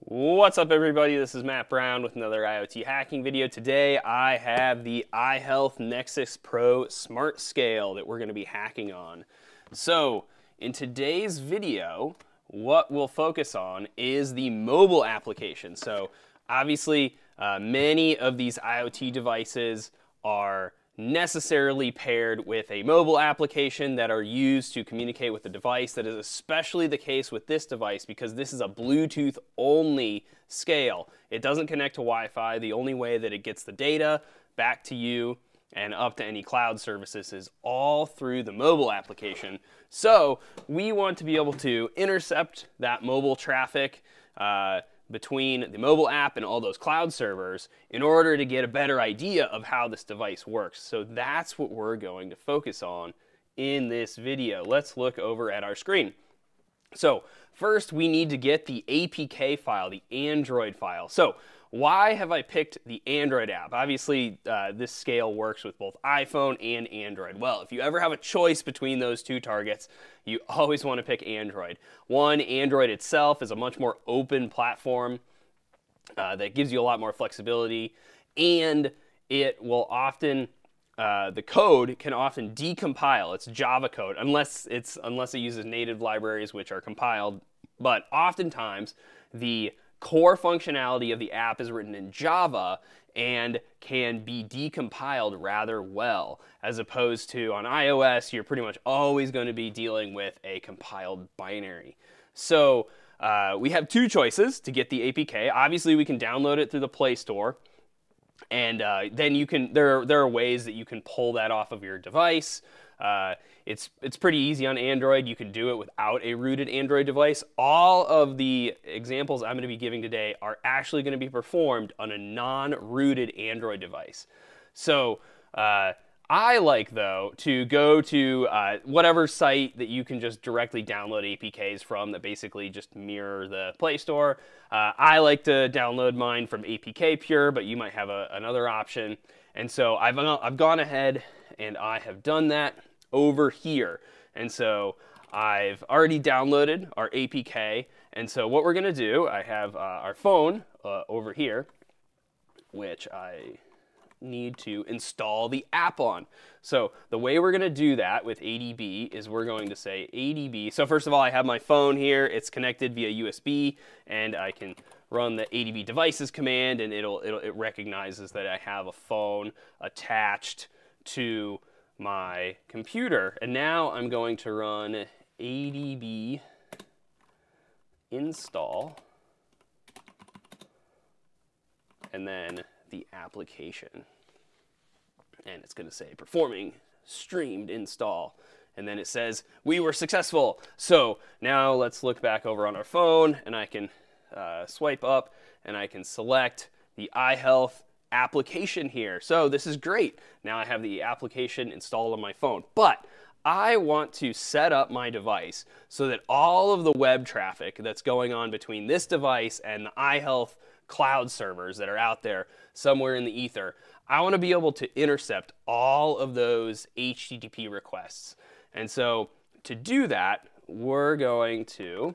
What's up, everybody? This is Matt Brown with another IoT hacking video. Today I have the iHealth Nexus Pro Smart Scale that we're going to be hacking on. So in today's video, what we'll focus on is the mobile application. So obviously many of these IoT devices are necessarily paired with a mobile application that are used to communicate with the device. That is especially the case with this device because this is a Bluetooth only scale. It doesn't connect to Wi-Fi. The only way that it gets the data back to you and up to any cloud services is all through the mobile application. So we want to be able to intercept that mobile traffic between the mobile app and all those cloud servers in order to get a better idea of how this device works. So that's what we're going to focus on in this video. Let's look over at our screen. So first we need to get the APK file, the Android file. So why have I picked the Android app? Obviously, this scale works with both iPhone and Android. Well, if you ever have a choice between those two targets, you always want to pick Android. One, Android itself is a much more open platform that gives you a lot more flexibility, and it will often, the code can often decompile. It's Java code, unless it uses native libraries which are compiled. But oftentimes, the core functionality of the app is written in Java and can be decompiled rather well, as opposed to on iOS, you're pretty much always going to be dealing with a compiled binary. So we have two choices to get the APK. Obviously, we can download it through the Play Store, and then you can. There are ways that you can pull that off of your device. It's pretty easy on Android. You can do it without a rooted Android device. All of the examples I'm going to be giving today are actually going to be performed on a non-rooted Android device. So I like, though, to go to whatever site that you can just directly download APKs from that basically just mirror the Play Store. I like to download mine from APK Pure, but you might have another option. And so I've gone ahead and I have done that over here. And so I've already downloaded our APK. And so what we're going to do, I have our phone over here, which I need to install the app on. So the way we're going to do that with ADB is we're going to say ADB. So first of all, I have my phone here. It's connected via USB, and I can run the ADB devices command, and it recognizes that I have a phone attached to my computer. And now I'm going to run ADB install and then the application. And it's going to say performing streamed install. And then it says we were successful. So now let's look back over on our phone, and I can swipe up and I can select the iHealth application here. So this is great. Now I have the application installed on my phone, but I want to set up my device so that all of the web traffic that's going on between this device and the iHealth cloud servers that are out there somewhere in the ether, I want to be able to intercept all of those HTTP requests. And so to do that, we're going to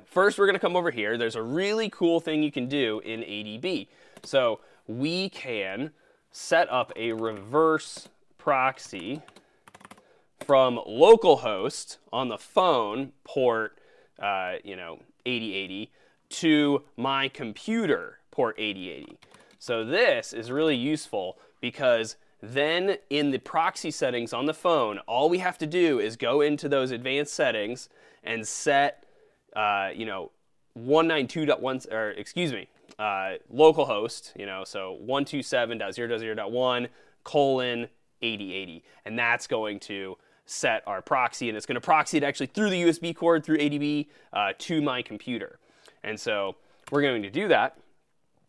first, we're going to come over here. There's a really cool thing you can do in ADB. So we can set up a reverse proxy from localhost on the phone port, 8080 to my computer port 8080. So this is really useful because then in the proxy settings on the phone, all we have to do is go into those advanced settings and set 192.1, or excuse me, localhost, so 127.0.0.1:8080, and that's going to set our proxy, and it's going to proxy it actually through the USB cord through ADB to my computer. And so we're going to do that.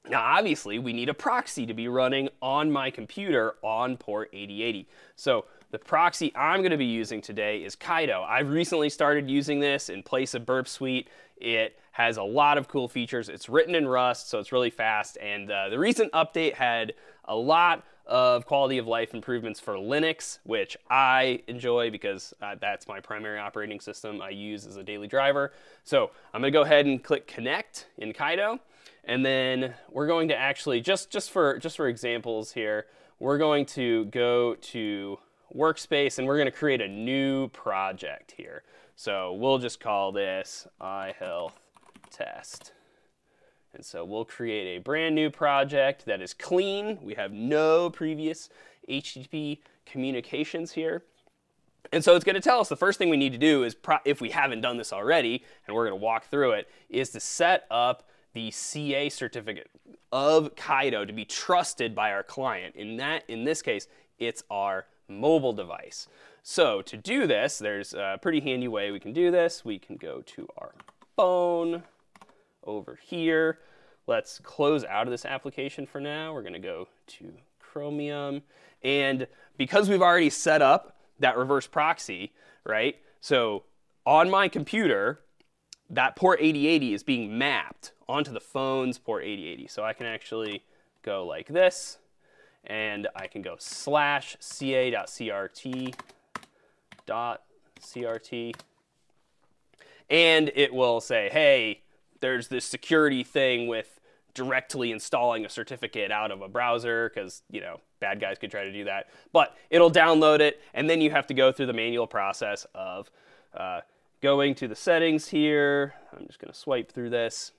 Now, obviously, we need a proxy to be running on my computer on port 8080. So the proxy I'm going to be using today is Caido. I've recently started using this in place of Burp Suite. It has a lot of cool features. It's written in Rust, so it's really fast. And the recent update had a lot of quality of life improvements for Linux, which I enjoy because that's my primary operating system I use as a daily driver. So I'm going to go ahead and click Connect in Caido, and then we're going to actually, just for examples here, we're going to go to Workspace, and we're going to create a new project here. So we'll just call this iHealth Test. And so we'll create a brand new project that is clean. We have no previous HTTP communications here. And so it's going to tell us the first thing we need to do is, if we haven't done this already, and we're going to walk through it, is to set up the CA certificate of Caido to be trusted by our client. In this case, it's our mobile device. So to do this, there's a pretty handy way we can do this. We can go to our phone over here. Let's close out of this application for now. We're going to go to Chromium. And because we've already set up that reverse proxy, right? So on my computer, that port 8080 is being mapped onto the phone's port 8080. So I can actually go like this, and I can go /ca.crt.crt, and it will say, hey, there's this security thing with directly installing a certificate out of a browser, because, you know, bad guys could try to do that. But it'll download it, and then you have to go through the manual process of going to the settings here. I'm just going to swipe through this,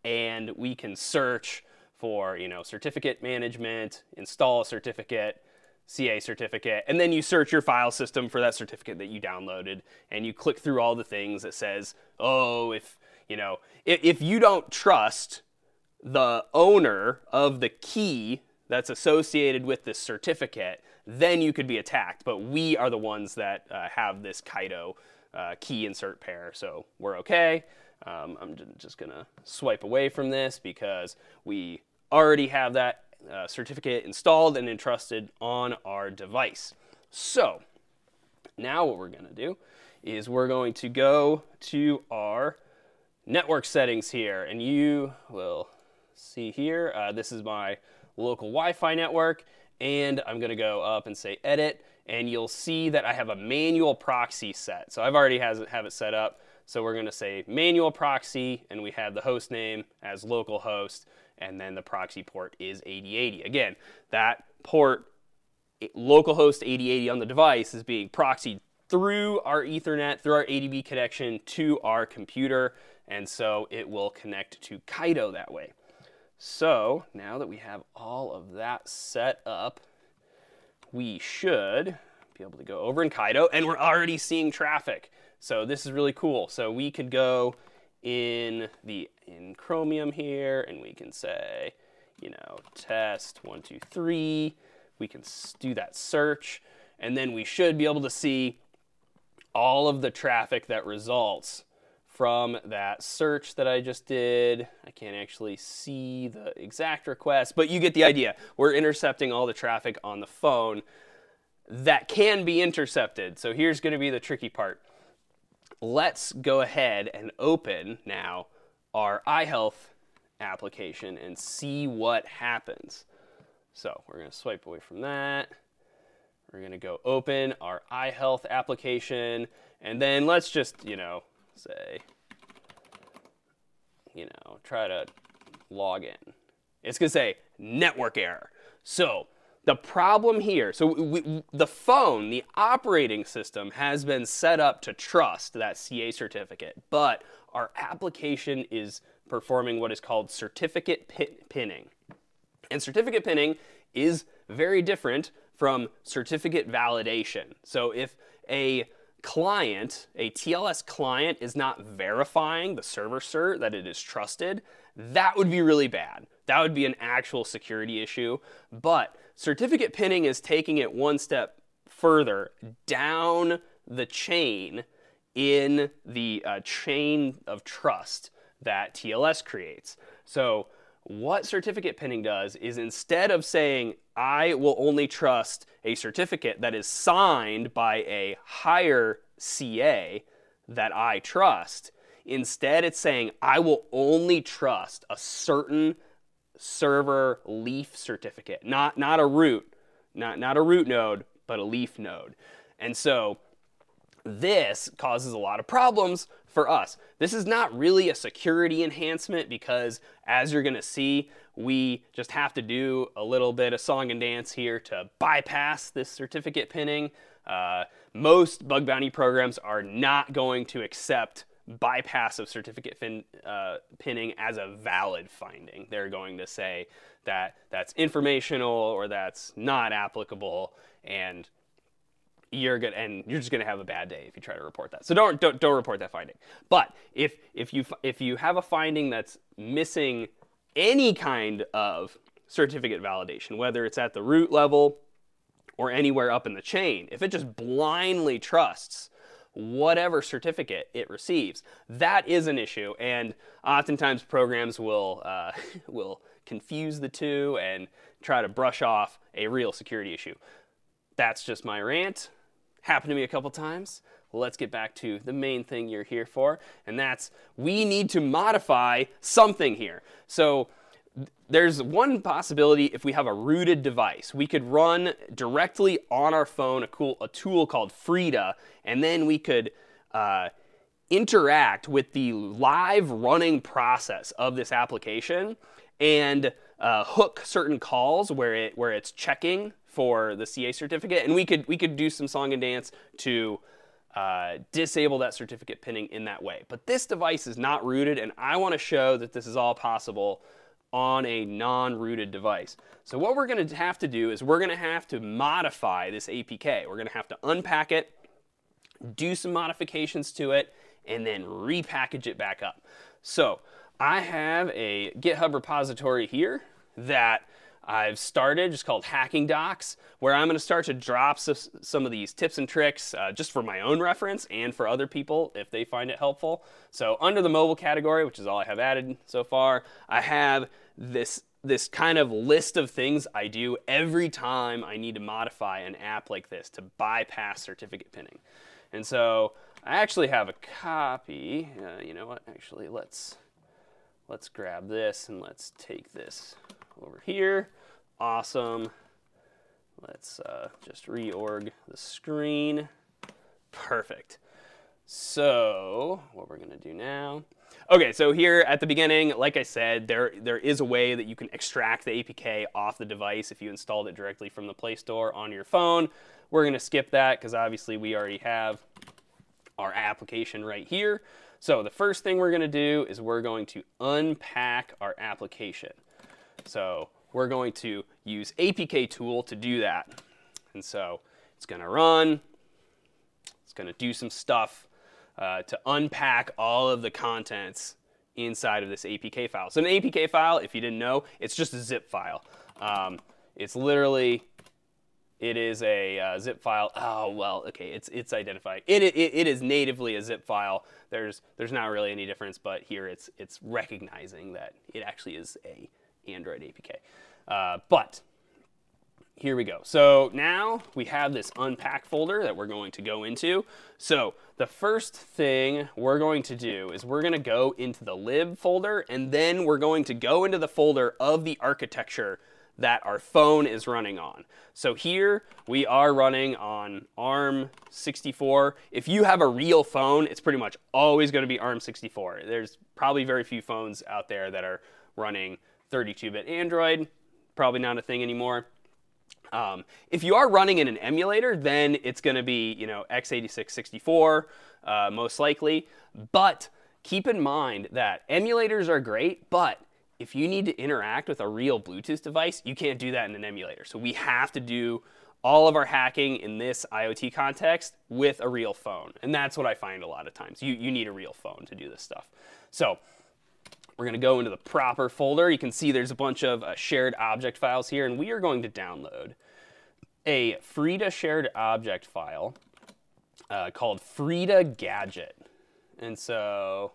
and we can search for, you know, certificate management, install a certificate, CA certificate, and then you search your file system for that certificate that you downloaded, and you click through all the things that says, oh, if you don't trust the owner of the key that's associated with this certificate, then you could be attacked. But we are the ones that have this Caido key insert pair, so we're okay. I'm just going to swipe away from this because we already have that certificate installed and entrusted on our device. So now what we're going to do is we're going to go to our network settings here, and you will see here, this is my local Wi-Fi network, and I'm going to go up and say Edit, and you'll see that I have a manual proxy set. So I've already have it set up. So we're going to say manual proxy, and we have the host name as localhost, and then the proxy port is 8080. Again, that port, localhost 8080 on the device, is being proxied through our Ethernet, through our ADB connection to our computer, and so it will connect to Caido that way. So now that we have all of that set up, we should be able to go over in Caido, and we're already seeing traffic. So this is really cool. So we could go in Chromium here, and we can say, you know, test 1, 2, 3. We can do that search, and then we should be able to see all of the traffic that results from that search that I just did. I can't actually see the exact request, but you get the idea. We're intercepting all the traffic on the phone that can be intercepted. So here's going to be the tricky part. Let's go ahead and open now our iHealth application and see what happens. So we're going to swipe away from that. We're going to go open our iHealth application, and then let's just, you know, say, you know, try to log in. It's going to say network error. So the problem here, so the phone, the operating system, has been set up to trust that CA certificate, but our application is performing what is called certificate pinning. And certificate pinning is very different from certificate validation. So if a client, a TLS client, is not verifying the server cert that it is trusted, that would be really bad. That would be an actual security issue. But certificate pinning is taking it one step further down the chain in the chain of trust that TLS creates. So what certificate pinning does is, instead of saying, I will only trust a certificate that is signed by a higher CA that I trust, instead it's saying, I will only trust a certain server leaf certificate, not a root, not a root node, but a leaf node. And so this causes a lot of problems for us. This is not really a security enhancement because, as you're going to see, we just have to do a little bit of song and dance here to bypass this certificate pinning. Most bug bounty programs are not going to accept bypass of certificate pinning as a valid finding. They're going to say that that's informational or that's not applicable, and you're just gonna have a bad day if you try to report that. So don't report that finding. But if you have a finding that's missing any kind of certificate validation, whether it's at the root level or anywhere up in the chain, if it just blindly trusts whatever certificate it receives, that is an issue. And oftentimes programs will confuse the two and try to brush off a real security issue. That's just my rant. Happened to me a couple times. Let's get back to the main thing you're here for, and that's we need to modify something here. So there's one possibility. If we have a rooted device, we could run directly on our phone a tool called Frida, and then we could interact with the live running process of this application and hook certain calls where it's checking for the CA certificate, and we could do some song and dance to disable that certificate pinning in that way. But this device is not rooted, and I want to show that this is all possible on a non-rooted device. So what we're going to have to do is we're going to have to modify this APK. We're going to have to unpack it, do some modifications to it, and then repackage it back up. So I have a GitHub repository here that I've started, just called Hacking Docs, where I'm going to start to drop some of these tips and tricks just for my own reference and for other people if they find it helpful. So under the mobile category, which is all I have added so far, I have this kind of list of things I do every time I need to modify an app like this to bypass certificate pinning. And so I actually have a copy. You know what? Actually, let's grab this and let's take this over here. Awesome. Let's just reorg the screen. Perfect. So what we're going to do now. Okay, so here at the beginning, like I said, there is a way that you can extract the APK off the device if you installed it directly from the Play Store on your phone. We're going to skip that because obviously we already have our application right here. So the first thing we're going to do is we're going to unpack our application. So we're going to use APK tool to do that. And so it's going to run. It's going to do some stuff to unpack all of the contents inside of this APK file. So an APK file, if you didn't know, it's just a zip file. It's literally, it is a zip file. Oh, well, okay, it's identified. It is natively a zip file. There's not really any difference, but here it's recognizing that it actually is a Android APK. But here we go. So now we have this unpack folder that we're going to go into. So the first thing we're going to do is we're going to go into the lib folder, and then we're going to go into the folder of the architecture that our phone is running on. So here we are running on ARM64. If you have a real phone, it's pretty much always going to be ARM64. There's probably very few phones out there that are running 32-bit Android. Probably not a thing anymore. If you are running in an emulator, then it's going to be, you know, x86 64 most likely. But keep in mind that emulators are great, but if you need to interact with a real Bluetooth device, you can't do that in an emulator. So we have to do all of our hacking in this IoT context with a real phone. And that's what I find a lot of times. You need a real phone to do this stuff. So we're going to go into the proper folder. You can see there's a bunch of shared object files here, and we are going to download a Frida shared object file called Frida Gadget. And so,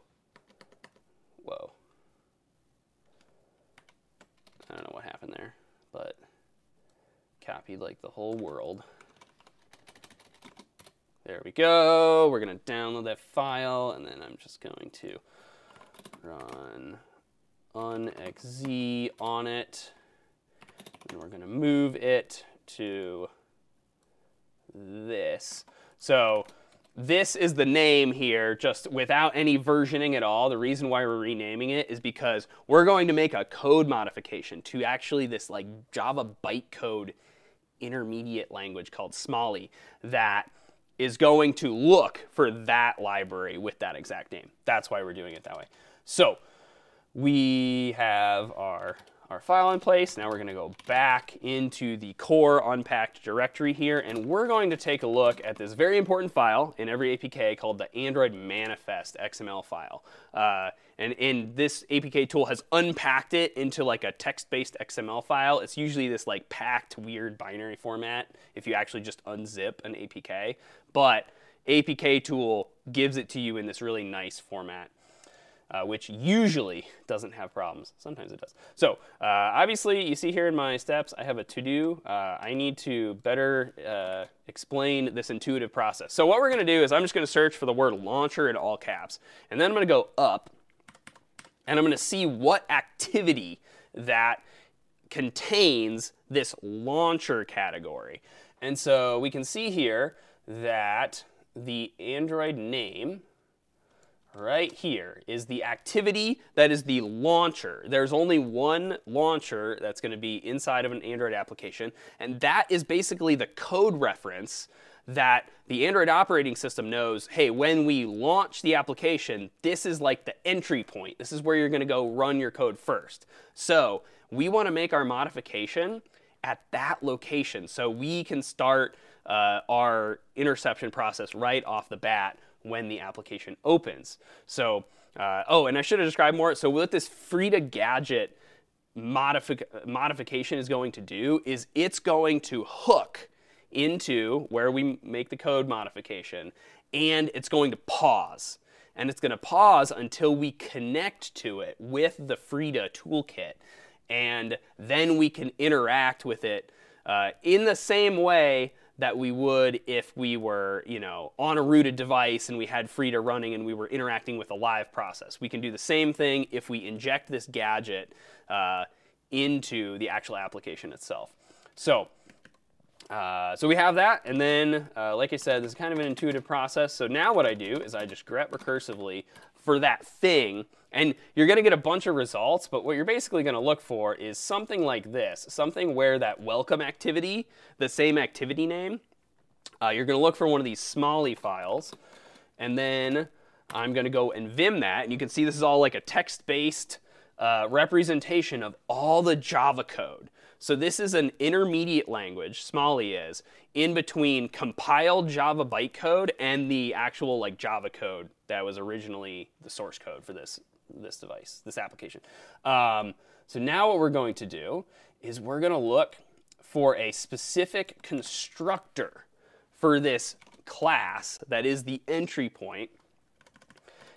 whoa. I don't know what happened there, but copied like the whole world. There we go. We're going to download that file, and then I'm just going to run unxz on it, and we're going to move it to this. So this is the name here, just without any versioning at all. The reason why we're renaming it is because we're going to make a code modification to actually this like Java bytecode intermediate language called Soli that is going to look for that library with that exact name. That's why we're doing it that way. So we have our file in place. Now we're going to go back into the core unpacked directory here, and we're going to take a look at this very important file in every APK called the Android manifest XML file. And in this APK tool has unpacked it into like a text-based XML file. It's usually this like packed weird binary format if you actually just unzip an APK. But APK tool gives it to you in this really nice format. Which usually doesn't have problems. Sometimes it does. So obviously, you see here in my steps, I have a to-do. I need to better explain this intuitive process. So what we're going to do is I'm just going to search for the word launcher in all caps. And then I'm going to go up, and I'm going to see what activity that contains this launcher category. And so we can see here that the Android name right here is the activity that is the launcher. There's only one launcher that's going to be inside of an Android application, and that is basically the code reference that the Android operating system knows, hey, when we launch the application, this is like the entry point. This is where you're going to go run your code first. So we want to make our modification at that location so we can start our interception process right off the bat when the application opens. So, oh, and I should have described more. So what this Frida gadget modification is going to do is it's going to hook into where we make the code modification, and it's going to pause. And it's going to pause until we connect to it with the Frida toolkit. And then we can interact with it in the same way that we would if we were, you know, on a rooted device and we had Frida running and we were interacting with a live process. We can do the same thing if we inject this gadget into the actual application itself. So, so we have that, and then, like I said, this is kind of an intuitive process. So now what I do is I just grep recursively for that thing, and you're going to get a bunch of results, but what you're basically going to look for is something like this, something where that welcome activity, the same activity name, you're going to look for one of these Soli files, and then I'm going to go and vim that, and you can see this is all like a text-based representation of all the Java code. So this is an intermediate language, Soli is, in between compiled Java bytecode and the actual like Java code that was originally the source code for this device, this application. So now what we're going to do is we're going to look for a specific constructor for this class that is the entry point.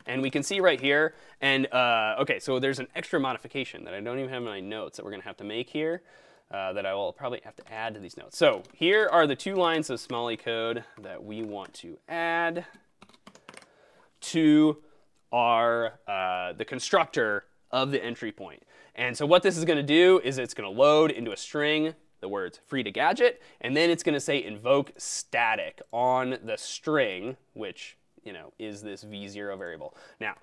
And we can see right here, and okay, so there's an extra modification that I don't even have in my notes that we're going to have to make here. That I will probably have to add to these notes. So here are the 2 lines of Soli code that we want to add to our the constructor of the entry point. And so what this is going to do is it's going to load into a string the words Frida gadget, and then it's going to say invoke static on the string, which, you know, is this v0 variable. Now,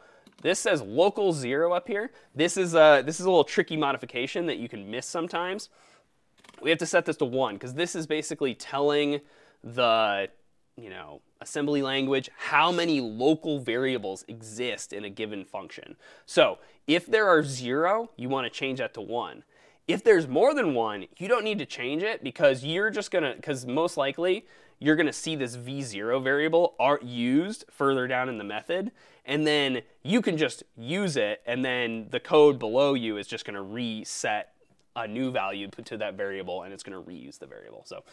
this says local 0 up here. This is a little tricky modification that you can miss sometimes. We have to set this to 1 because this is basically telling the, you know, assembly language how many local variables exist in a given function. So if there are 0, you want to change that to 1. If there's more than 1, you don't need to change it because you're just gonna, because most likely you're gonna see this v0 variable are used further down in the method, and then you can just use it, and then the code below you is just gonna reset a new value to that variable, and it's gonna reuse the variable. So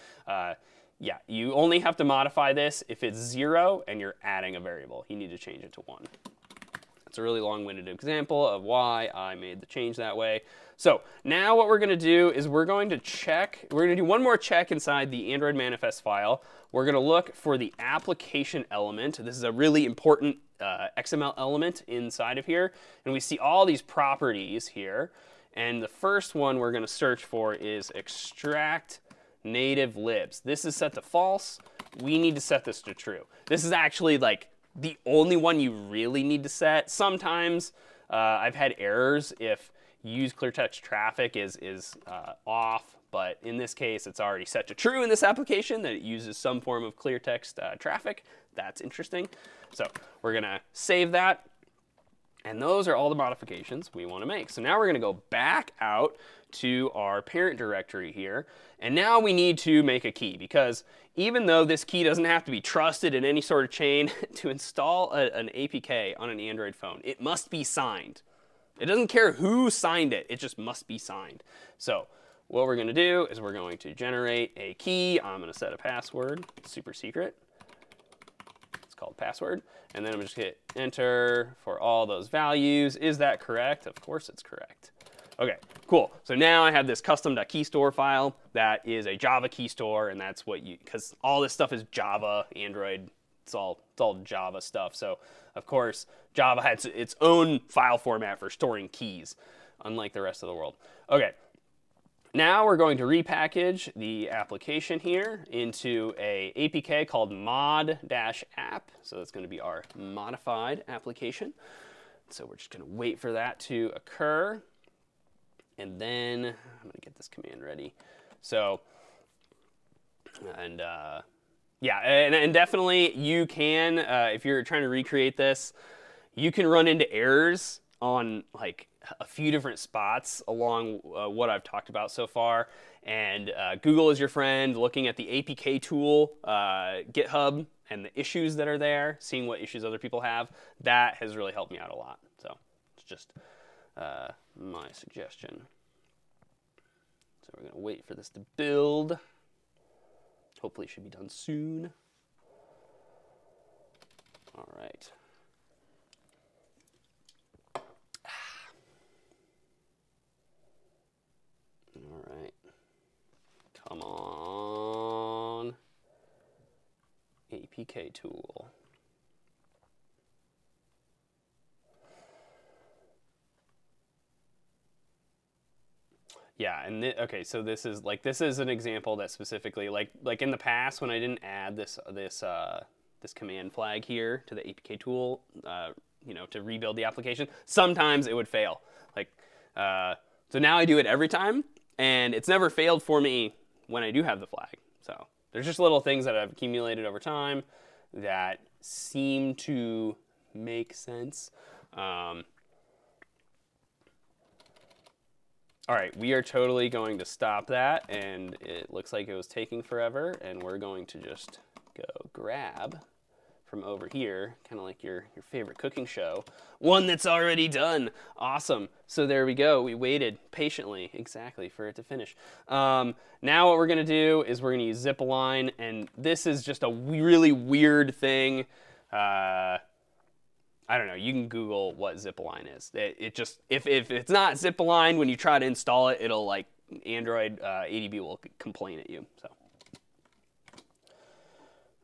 yeah, you only have to modify this if it's 0 and you're adding a variable. You need to change it to 1. It's a really long-winded example of why I made the change that way. So now what we're going to do is we're going to do one more check inside the Android manifest file. We're going to look for the application element. This is a really important XML element inside of here. And we see all these properties here. And the first one we're going to search for is extract native libs. This is set to false. We need to set this to true. This is actually like the only one you really need to set. Sometimes I've had errors if use clear text traffic is off, but in this case it's already set to true in this application that it uses some form of clear text traffic. That's interesting. So we're gonna save that, and those are all the modifications we want to make. So now we're gonna go back out to our parent directory here, and now we need to make a key, because even though this key doesn't have to be trusted in any sort of chain, to install an APK on an Android phone, it must be signed. It doesn't care who signed it, it just must be signed. So what we're gonna do is we're going to generate a key. I'm gonna set a password, super secret. It's called password. And then I'm just gonna hit enter for all those values. Is that correct? Of course it's correct. Okay, cool. So now I have this custom.keystore file that is a Java key store, and that's what because all this stuff is Java, Android, it's all Java stuff. So of course, Java has its own file format for storing keys, unlike the rest of the world. Okay, now we're going to repackage the application here into a APK called mod-app. So that's going to be our modified application. So we're just going to wait for that to occur. And then I'm going to get this command ready. So, yeah, and definitely you can, if you're trying to recreate this, you can run into errors on like a few different spots along what I've talked about so far. And Google is your friend. Looking at the APK tool, GitHub, and the issues that are there, seeing what issues other people have, that has really helped me out a lot. So it's just my suggestion. So we're going to wait for this to build. Hopefully it should be done soon. All right. All right. Come on. APK tool. Yeah, and okay, so this is an example that specifically like in the past when I didn't add this command flag here to the APK tool, you know, to rebuild the application, sometimes it would fail. Like so now I do it every time, and it's never failed for me when I do have the flag. So there's just little things that I've accumulated over time that seem to make sense. All right, we are totally going to stop that, and it looks like it was taking forever, and we're going to just go grab from over here, kind of like your favorite cooking show, one that's already done. Awesome. So there we go. We waited patiently, exactly, for it to finish. Now what we're going to do is we're going to use zip-align, and this is just a really weird thing. I don't know, you can Google what zip-align is. It just, if it's not zip-align, when you try to install it, it'll like, Android ADB will complain at you, so.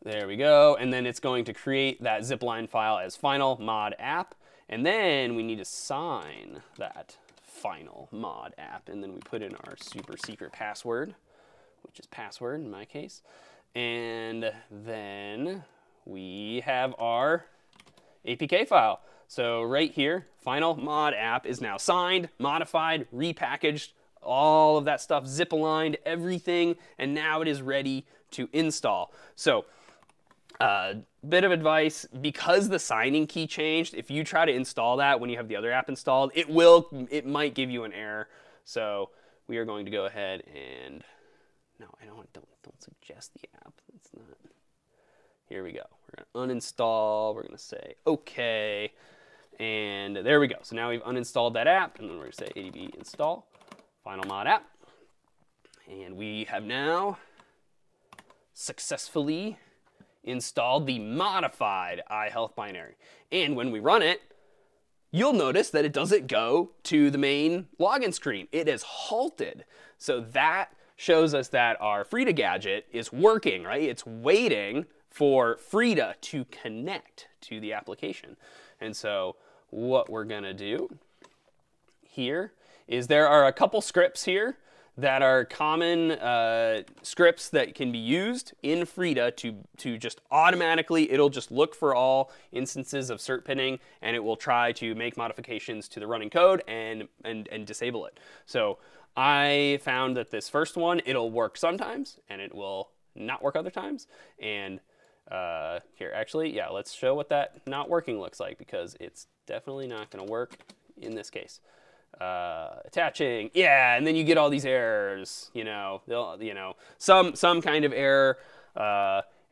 There we go, and then it's going to create that zip-align file as final mod app, and then we need to sign that final mod app, and then we put in our super secret password, which is password in my case, and then we have our APK file. So right here, final mod app is now signed, modified, repackaged, all of that stuff zip aligned, everything, and now it is ready to install. So bit of advice, because the signing key changed, if you try to install that when you have the other app installed, it might give you an error. So we are going to go ahead and, no, don't suggest the app. It's not. Here we go. We're going to uninstall. We're going to say OK. And there we go. So now we've uninstalled that app. And then we're going to say ADB install final mod app. And we have now successfully installed the modified iHealth binary. And when we run it, you'll notice that it doesn't go to the main login screen. It is halted. So that shows us that our Frida gadget is working, right? It's waiting for Frida to connect to the application. And so what we're gonna do here is there are a couple scripts here that are common scripts that can be used in Frida to just automatically, it'll just look for all instances of cert pinning, and it will try to make modifications to the running code and disable it. So I found that this first one, it'll work sometimes, and it will not work other times. And here, actually, yeah, let's show what that not working looks like, because it's definitely not gonna work in this case. Attaching, yeah, and then you get all these errors, some kind of error,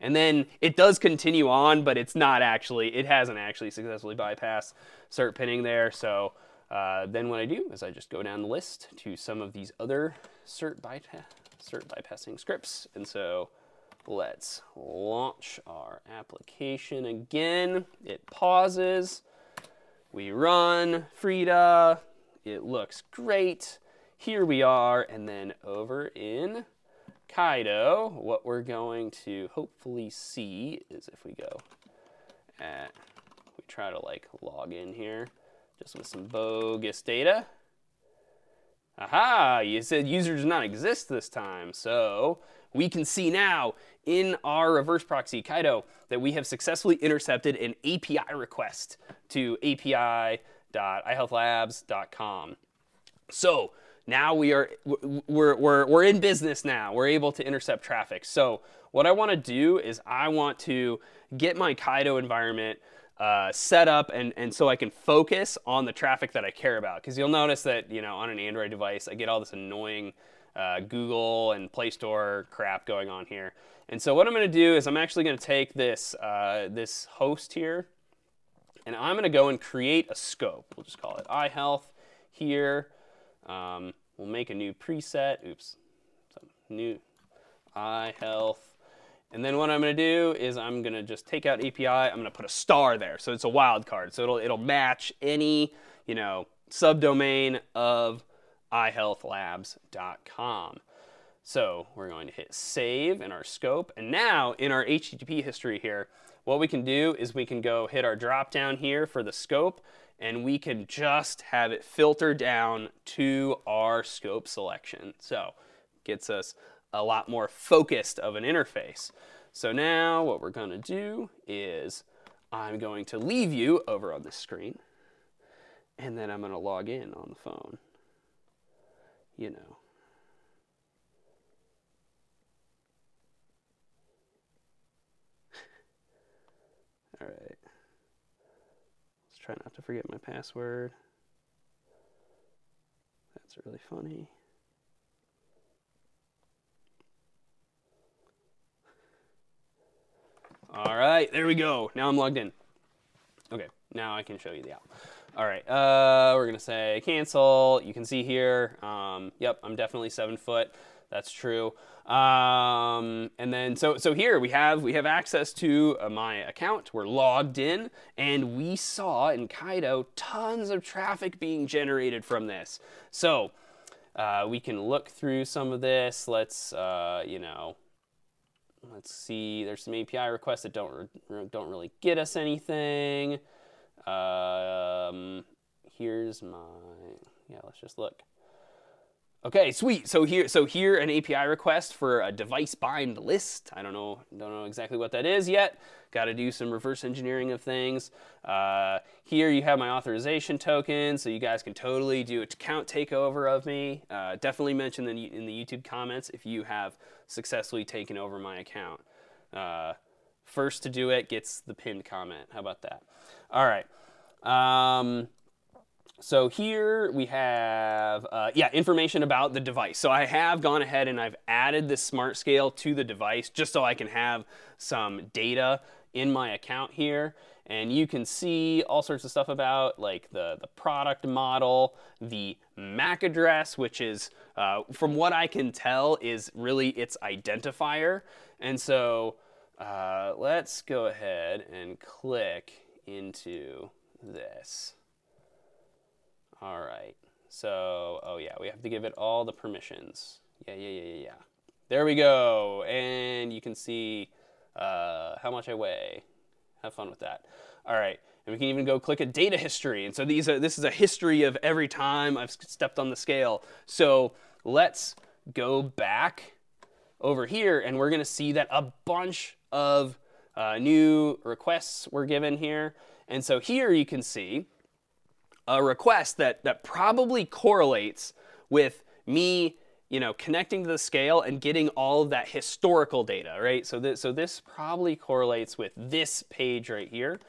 and then it does continue on, but it hasn't actually successfully bypassed cert pinning there. So then what I do is I just go down the list to some of these other cert bypassing scripts. And so let's launch our application again. It pauses, we run Frida. It looks great. Here we are, and then over in Caido, what we're going to hopefully see is if we go we try to like log in here just with some bogus data. Aha, you said user does not exist this time. So we can see now in our reverse proxy Caido that we have successfully intercepted an API request to api.ihealthlabs.com. So now we're in business now. We're able to intercept traffic. So what I want to do is I want to get my Caido environment set up and so I can focus on the traffic that I care about. Because you'll notice that on an Android device I get all this annoying Google and Play Store crap going on here. And so what I'm going to do is I'm actually going to take this this host here, and I'm going to go and create a scope. We'll just call it iHealth here. We'll make a new preset. Oops. So new iHealth. And then what I'm going to do is I'm going to just take out API. I'm going to put a star there. So it's a wildcard. So it'll match any, subdomain of iHealthLabs.com. So we're going to hit save in our scope. And now in our HTTP history here, what we can do is we can go hit our drop down here for the scope, and we can just have it filter down to our scope selection. So gets us a lot more focused of an interface. So now what we're going to do is I'm going to leave you over on this screen, and then I'm going to log in on the phone. All right. Let's try not to forget my password. That's really funny. All right, there we go. Now I'm logged in. Okay, now I can show you the app. All right, we're gonna say cancel. You can see here, yep, I'm definitely 7 foot. That's true. And then so here we have access to my account. We're logged in, and we saw in Caido tons of traffic being generated from this. So we can look through some of this. Let's let's see. There's some API requests that don't really get us anything. Here's let's just look. Okay, sweet. So here an API request for a device bind list. I don't know exactly what that is yet. Got to do some reverse engineering of things. Here you have my authorization token, so you guys can totally do account takeover of me. Definitely mention in the YouTube comments if you have successfully taken over my account. First to do it gets the pinned comment. How about that? All right. So here we have, information about the device. So I have gone ahead and I've added this smart scale to the device just so I can have some data in my account here. And you can see all sorts of stuff about like the product model, the MAC address, which is, from what I can tell, is really its identifier. And so let's go ahead and click into this. All right. So, oh yeah, we have to give it all the permissions. Yeah. There we go. And you can see how much I weigh. Have fun with that. All right. And we can even go click a data history. And so this is a history of every time I've stepped on the scale. So let's go back over here, and we're going to see that a bunch of new requests were given here. And so here you can see a request that probably correlates with me, connecting to the scale and getting all of that historical data, right? So this probably correlates with this page right here,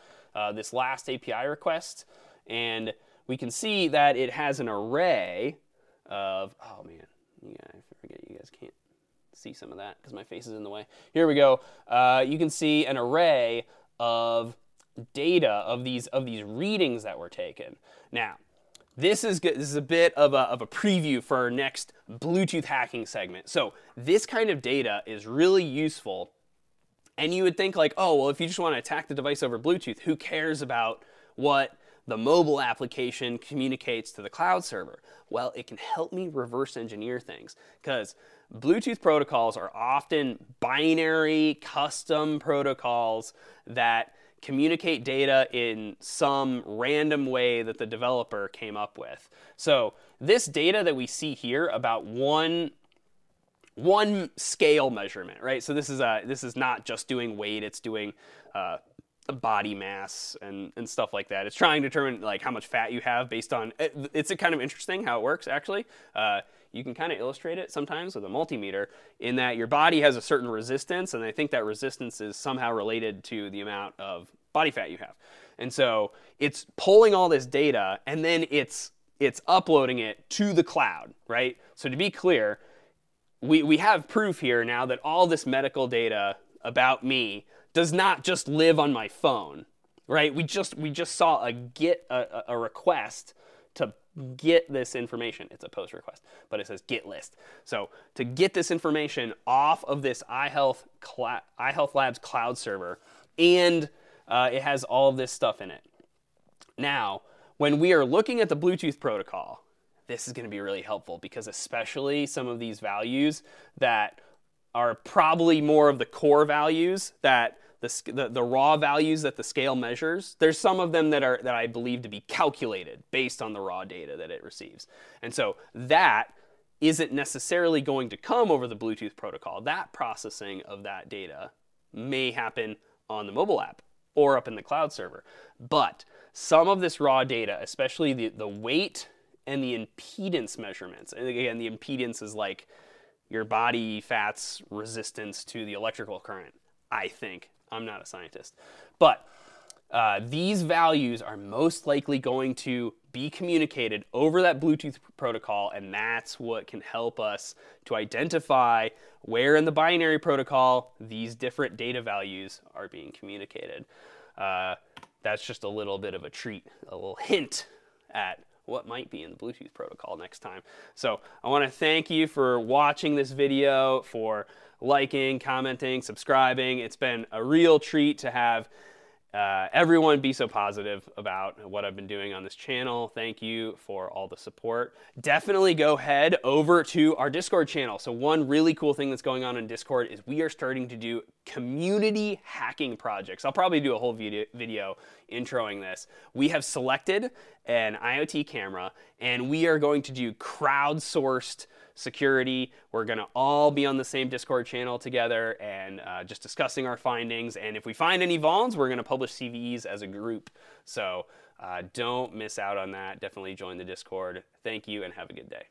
this last API request, and we can see that it has an array of, oh man, yeah, I forget you guys can't see some of that because my face is in the way. Here we go. You can see an array of data of these readings that were taken. Now, this is good. This is a bit of a preview for our next Bluetooth hacking segment. So this kind of data is really useful. And you would think like, oh, well, if you just want to attack the device over Bluetooth, who cares about what the mobile application communicates to the cloud server? Well, it can help me reverse engineer things, because Bluetooth protocols are often binary, custom protocols that communicate data in some random way that the developer came up with. So this data that we see here about one scale measurement, right? So this is not just doing weight; it's doing body mass and stuff like that. It's trying to determine like how much fat you have based on. It's kind of interesting how it works actually. You can kind of illustrate it sometimes with a multimeter in that your body has a certain resistance, and I think that resistance is somehow related to the amount of body fat you have. And so it's pulling all this data, and then it's uploading it to the cloud, right? So to be clear, we have proof here now that all this medical data about me does not just live on my phone, right? We just saw a request to get this information. It's a post request, but it says get list. So to get this information off of this iHealth Labs cloud server, and it has all of this stuff in it. Now, when we are looking at the Bluetooth protocol, this is going to be really helpful, because especially some of these values that are probably more of the core values that the raw values that the scale measures, there's some of them that I believe to be calculated based on the raw data that it receives. And so that isn't necessarily going to come over the Bluetooth protocol. That processing of that data may happen on the mobile app or up in the cloud server. But some of this raw data, especially the weight and the impedance measurements, and again, the impedance is like your body fat's resistance to the electrical current, I think. I'm not a scientist. But these values are most likely going to be communicated over that Bluetooth protocol, and that's what can help us to identify where in the binary protocol these different data values are being communicated. That's just a little bit of a treat, a little hint at what might be in the Bluetooth protocol next time. So I want to thank you for watching this video, for liking, commenting, subscribing. It's been a real treat to have everyone be so positive about what I've been doing on this channel. Thank you for all the support. Definitely go head over to our Discord channel. So one really cool thing that's going on in Discord is we are starting to do community hacking projects. I'll probably do a whole video introing this. We have selected an IoT camera, and we are going to do crowdsourced security. We're going to all be on the same Discord channel together and just discussing our findings. And if we find any vulns, we're going to publish CVEs as a group. So don't miss out on that. Definitely join the Discord. Thank you and have a good day.